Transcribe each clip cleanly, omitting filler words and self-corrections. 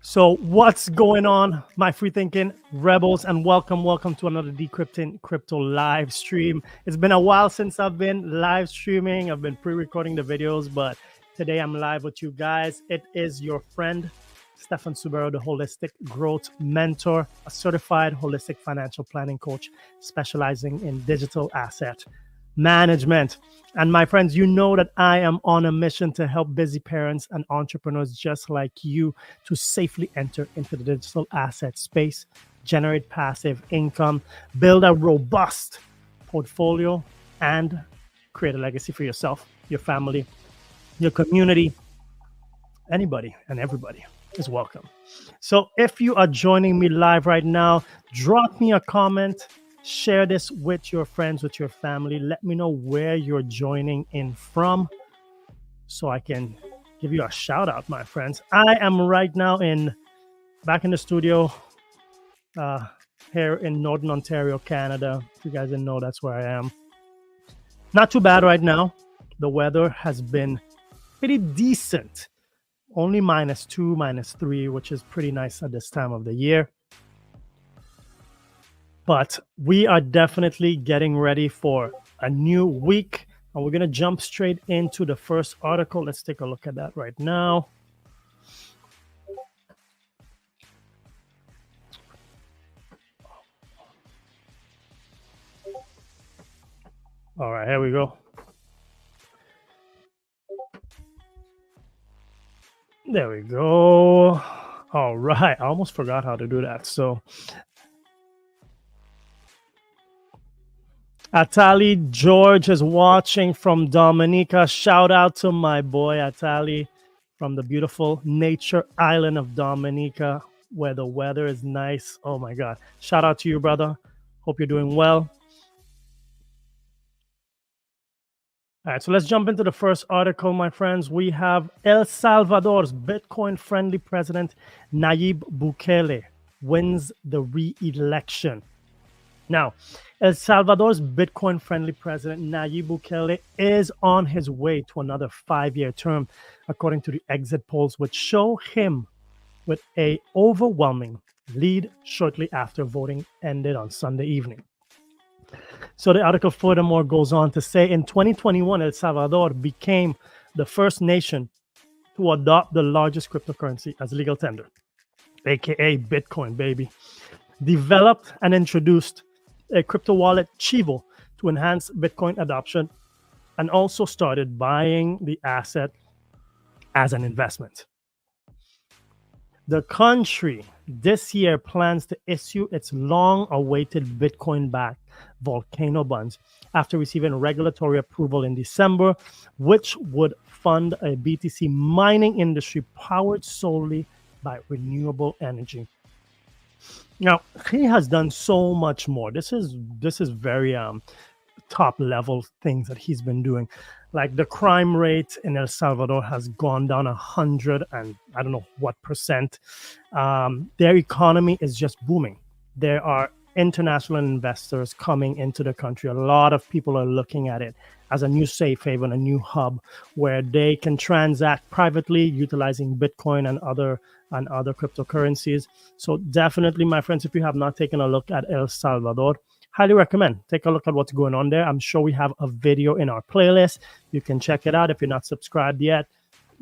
So what's going on, my free thinking rebels, and welcome to another Decrypting Crypto live stream. It's been a while since I've been live streaming. I've been pre-recording the videos, but today I'm live with you guys. It is your friend, Stefan Subero, the Holistic Growth Mentor, a certified holistic financial planning coach specializing in digital asset management. And my friends, you know that I am on a mission to help busy parents and entrepreneurs just like you to safely enter into the digital asset space, generate passive income, build a robust portfolio, and create a legacy for yourself, your family, your community. Anybody and everybody is welcome. So if you are joining me live right now, drop me a comment. Share this with your friends, with your family. Let me know where you're joining in from so I can give you a shout out, my friends. I am right now back in the studio here in Northern Ontario, Canada. If you guys didn't know, that's where I am. Not too bad right now. The weather has been pretty decent. Only -2, -3, which is pretty nice at this time of the year. But we are definitely getting ready for a new week, and we're going to jump straight into the first article. Let's take a look at that right now. All right, here we go. There we go. All right, I almost forgot how to do that. So Atali George is watching from Dominica. Shout out to my boy Atali from the beautiful nature island of Dominica, where the weather is nice. Oh my God. Shout out to you, brother. Hope you're doing well. All right, so let's jump into the first article, my friends. We have El Salvador's Bitcoin-friendly president, Nayib Bukele, wins the re-election. Now, El Salvador's Bitcoin-friendly president, Nayib Bukele, is on his way to another 5-year term, according to the exit polls, which show him with an overwhelming lead shortly after voting ended on Sunday evening. So the article furthermore goes on to say, in 2021, El Salvador became the first nation to adopt the largest cryptocurrency as legal tender, aka Bitcoin, baby. Developed and introduced a crypto wallet, Chivo, to enhance Bitcoin adoption, and also started buying the asset as an investment. The country this year plans to issue its long-awaited Bitcoin-backed volcano bonds after receiving regulatory approval in December, which would fund a BTC mining industry powered solely by renewable energy. Now he has done so much more. This is very top level things that he's been doing. Like the crime rate in El Salvador has gone down 100 and I don't know what percent. Their economy is just booming. There are international investors coming into the country. A lot of people are looking at it as a new safe haven, a new hub where they can transact privately utilizing Bitcoin and other cryptocurrencies. So definitely, my friends, if you have not taken a look at El Salvador, highly recommend. Take a look at what's going on there. I'm sure we have a video in our playlist. You can check it out. If you're not subscribed yet,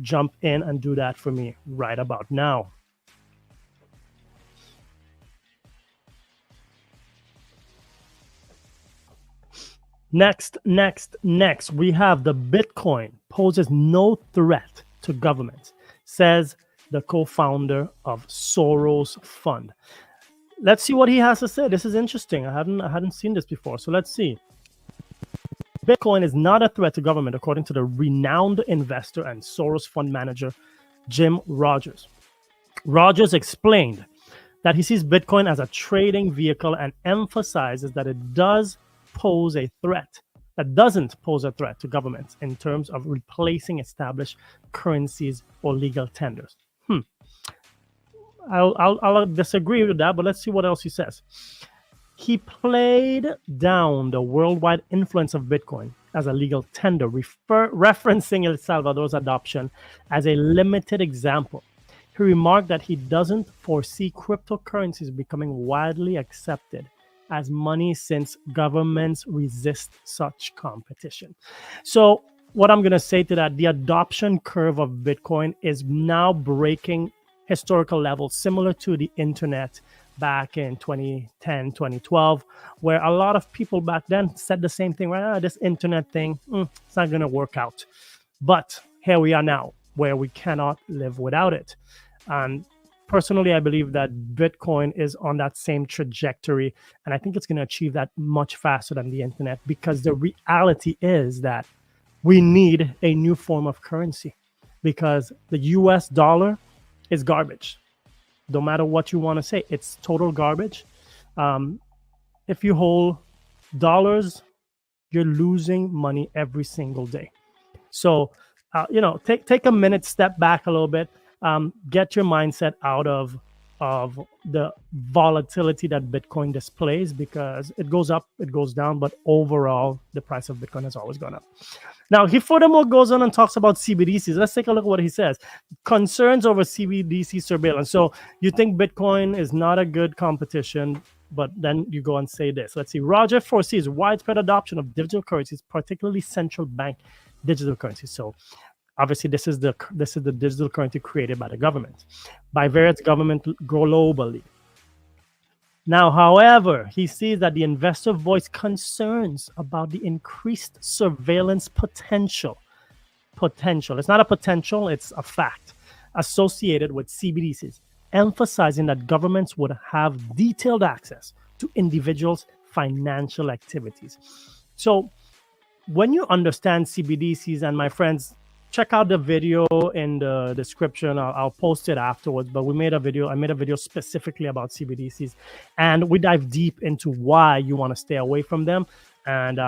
jump in and do that for me right about now. Next, we have the Bitcoin poses no threat to government, says the co-founder of Soros Fund. Let's see what he has to say. This is interesting. I hadn't seen this before. So let's see. Bitcoin is not a threat to government, according to the renowned investor and Soros fund manager, Jim Rogers. Rogers explained that he sees Bitcoin as a trading vehicle and emphasizes that it doesn't pose a threat to governments in terms of replacing established currencies or legal tenders. I'll disagree with that, but let's see what else he says. He played down the worldwide influence of Bitcoin as a legal tender, referencing El Salvador's adoption as a limited example. He remarked that he doesn't foresee cryptocurrencies becoming widely accepted as money since governments resist such competition. So what I'm going to say to that, the adoption curve of Bitcoin is now breaking historical levels similar to the internet back in 2010, 2012, where a lot of people back then said the same thing, right? This internet thing, it's not going to work out. But here we are now, where we cannot live without it. And personally, I believe that Bitcoin is on that same trajectory, and I think it's going to achieve that much faster than the internet, because the reality is that we need a new form of currency, because the US dollar is garbage. No matter what you want to say, it's total garbage. If you hold dollars, you're losing money every single day. So, take a minute, step back a little bit, get your mindset out of the volatility that Bitcoin displays, because it goes up, it goes down, but overall, the price of Bitcoin has always gone up. Now, he furthermore goes on and talks about CBDCs. Let's take a look at what he says. Concerns over CBDC surveillance. So you think Bitcoin is not a good competition, but then you go and say this. Let's see. Roger foresees widespread adoption of digital currencies, particularly central bank digital currencies. So obviously, this is the digital currency created by the government, by various governments globally. Now, however, he sees that the investor voiced concerns about the increased surveillance potential. It's not a potential, it's a fact associated with CBDCs, emphasizing that governments would have detailed access to individuals' financial activities. So when you understand CBDCs, and my friends, check out the video in the description. I'll post it afterwards, but I made a video specifically about CBDCs, and we dive deep into why you want to stay away from them and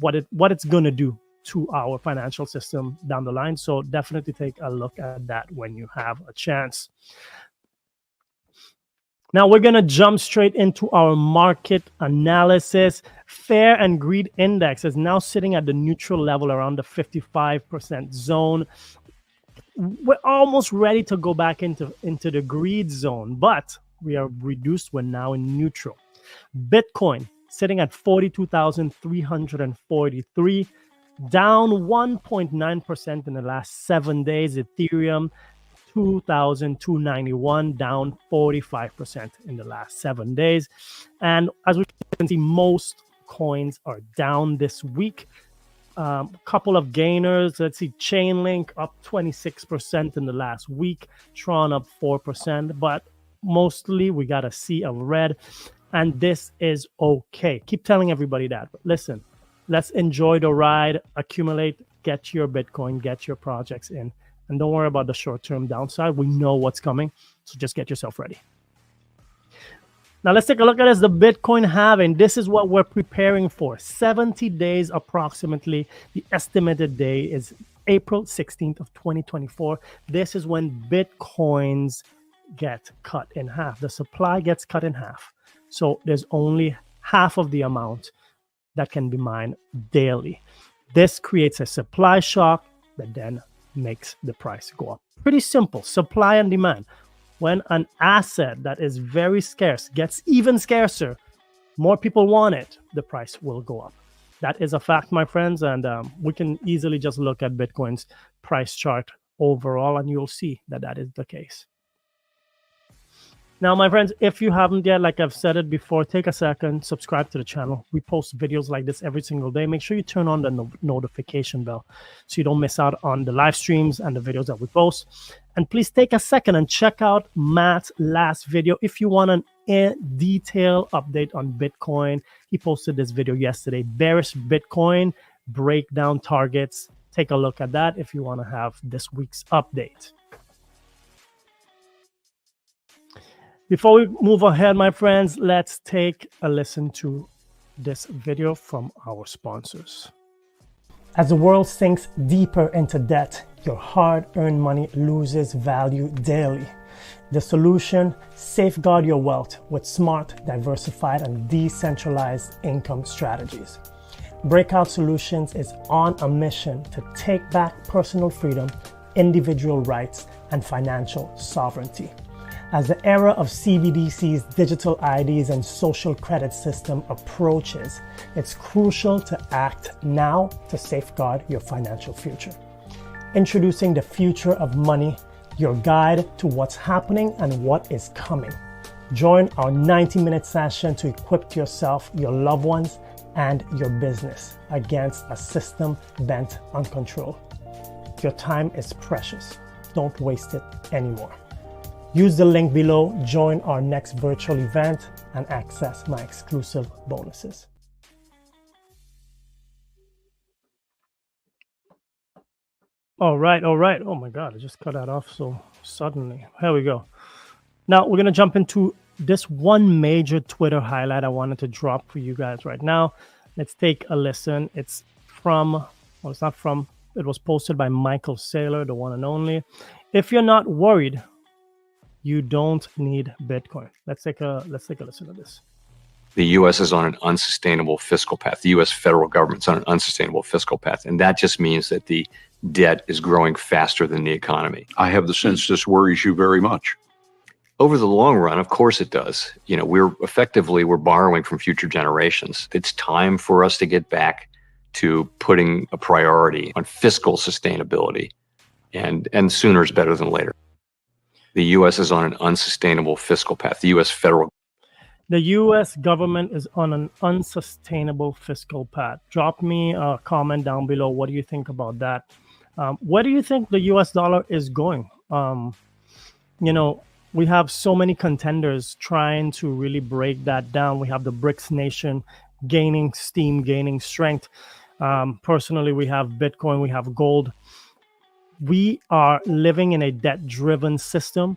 what it's going to do to our financial system down the line. So definitely take a look at that when you have a chance. Now we're going to jump straight into our market analysis. Fear and greed index is now sitting at the neutral level around the 55% zone. We're almost ready to go back into the greed zone, but we are reduced. We're now in neutral. Bitcoin sitting at 42,343, down 1.9% in the last 7 days. Ethereum 2,291, down 45% in the last 7 days. And as we can see, most coins are down this week. Couple of gainers. Let's see, Chainlink up 26% in the last week, Tron up 4%, but mostly we got a sea of red, and this is okay. Keep telling everybody that. But listen, let's enjoy the ride, accumulate, get your Bitcoin, get your projects in. And don't worry about the short-term downside. We know what's coming, so just get yourself ready. Now let's take a look at this, the Bitcoin halving. This is what we're preparing for. 70 days approximately. The estimated day is April 16th of 2024. This is when Bitcoins get cut in half. The supply gets cut in half. So there's only half of the amount that can be mined daily. This creates a supply shock that then makes the price go up. Pretty simple, supply and demand. When an asset that is very scarce gets even scarcer, more people want it, the price will go up. That is a fact, my friends, and we can easily just look at Bitcoin's price chart overall, and you'll see that that is the case. Now, my friends, if you haven't yet, like I've said it before, take a second, subscribe to the channel. We post videos like this every single day. Make sure you turn on the notification bell so you don't miss out on the live streams and the videos that we post. And please take a second and check out Matt's last video if you want an in-detail update on Bitcoin. He posted this video yesterday, bearish Bitcoin breakdown targets. Take a look at that if you want to have this week's update. Before we move ahead, my friends, let's take a listen to this video from our sponsors. As the world sinks deeper into debt, your hard-earned money loses value daily. The solution: safeguard your wealth with smart, diversified, and decentralized income strategies. Breakout Solutions is on a mission to take back personal freedom, individual rights, and financial sovereignty. As the era of CBDCs, digital IDs, and social credit system approaches, it's crucial to act now to safeguard your financial future. Introducing the Future of Money, your guide to what's happening and what is coming. Join our 90-minute session to equip yourself, your loved ones, and your business against a system bent on control. Your time is precious. Don't waste it anymore. Use the link below, join our next virtual event, and access my exclusive bonuses. All right. Oh my God, I just cut that off so suddenly. Here we go. Now we're going to jump into this one major Twitter highlight I wanted to drop for you guys right now. Let's take a listen. It's from, well, it's not from, it was posted by Michael Saylor, the one and only. If you're not worried, you don't need Bitcoin. Let's take a listen to this. The U.S. is on an unsustainable fiscal path. The U.S. federal government's on an unsustainable fiscal path. And that just means that the debt is growing faster than the economy. I have the sense this worries you very much. Over the long run, of course it does. You know, we're borrowing from future generations. It's time for us to get back to putting a priority on fiscal sustainability. And sooner is better than later. The U.S. is on an unsustainable fiscal path. The U.S. government is on an unsustainable fiscal path. Drop me a comment down below. What do you think about that? Where do you think the U.S. dollar is going? You know, we have so many contenders trying to really break that down. We have the BRICS nation gaining steam, gaining strength. Personally, we have Bitcoin, we have gold. We are living in a debt-driven system,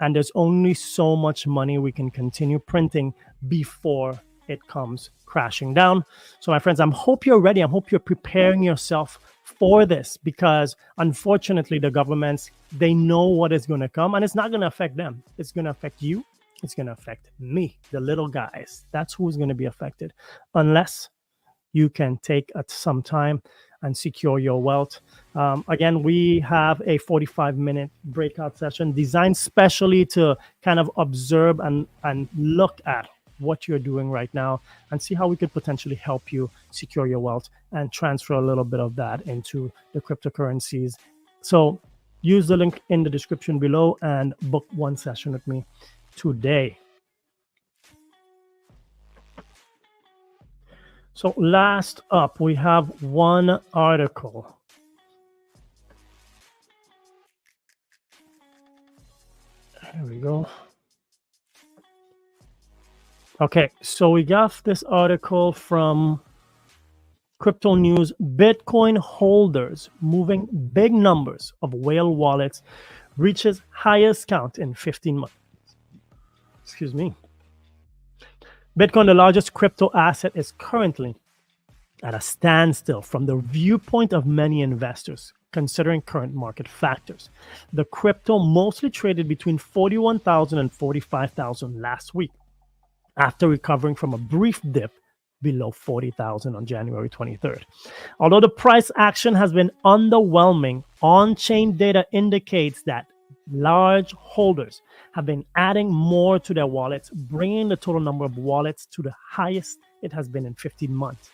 and there's only so much money we can continue printing before it comes crashing down. So my friends, I hope you're ready. I hope you're preparing yourself for this, because unfortunately the governments, they know what is going to come, and it's not going to affect them. It's going to affect you. It's going to affect me, the little guys. That's who's going to be affected, unless you can take some time and secure your wealth. Again, we have a 45-minute breakout session designed specially to kind of observe and look at what you're doing right now and see how we could potentially help you secure your wealth and transfer a little bit of that into the cryptocurrencies. So use the link in the description below and book one session with me today. So last up, we have one article. There we go. Okay, so we got this article from Crypto News. Bitcoin holders moving big numbers of whale wallets reaches highest count in 15 months. Excuse me. Bitcoin, the largest crypto asset, is currently at a standstill from the viewpoint of many investors, considering current market factors. The crypto mostly traded between 41,000 and 45,000 last week, after recovering from a brief dip below 40,000 on January 23rd. Although the price action has been underwhelming, on-chain data indicates that large holders have been adding more to their wallets, bringing the total number of wallets to the highest it has been in 15 months.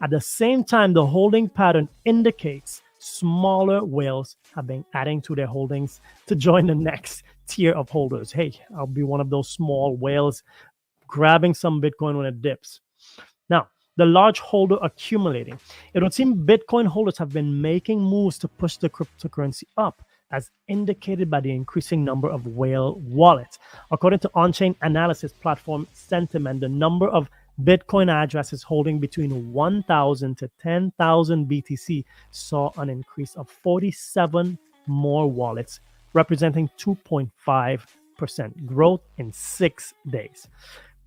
At the same time, the holding pattern indicates smaller whales have been adding to their holdings to join the next tier of holders. Hey, I'll be one of those small whales grabbing some Bitcoin when it dips. Now, the large holder accumulating. It would seem Bitcoin holders have been making moves to push the cryptocurrency up, as indicated by the increasing number of whale wallets. According to on-chain analysis platform Sentiment, the number of Bitcoin addresses holding between 1,000 to 10,000 BTC saw an increase of 47 more wallets, representing 2.5% growth in 6 days.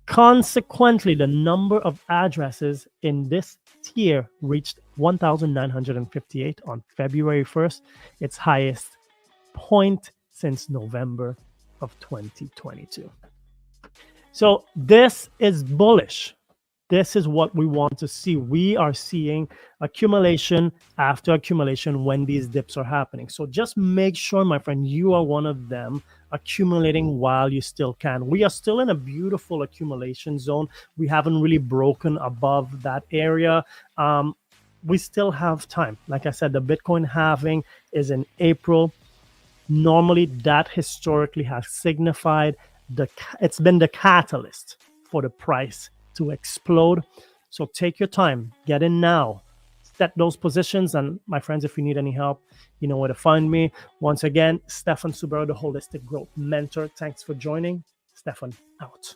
Consequently, the number of addresses in this tier reached 1,958 on February 1st, its highest point since November of 2022. So this is bullish. This is what we want to see. We are seeing accumulation after accumulation when these dips are happening. So just make sure, my friend, you are one of them, accumulating while you still can. We are still in a beautiful accumulation zone. We haven't really broken above that area. We still have time. Like I said, the Bitcoin halving is in April. Normally, that historically has signified it's been the catalyst for the price to explode. So take your time, get in now, set those positions. And my friends, if you need any help, you know where to find me. Once again, Stefan Subero, the Holistic Growth Mentor. Thanks for joining. Stefan out.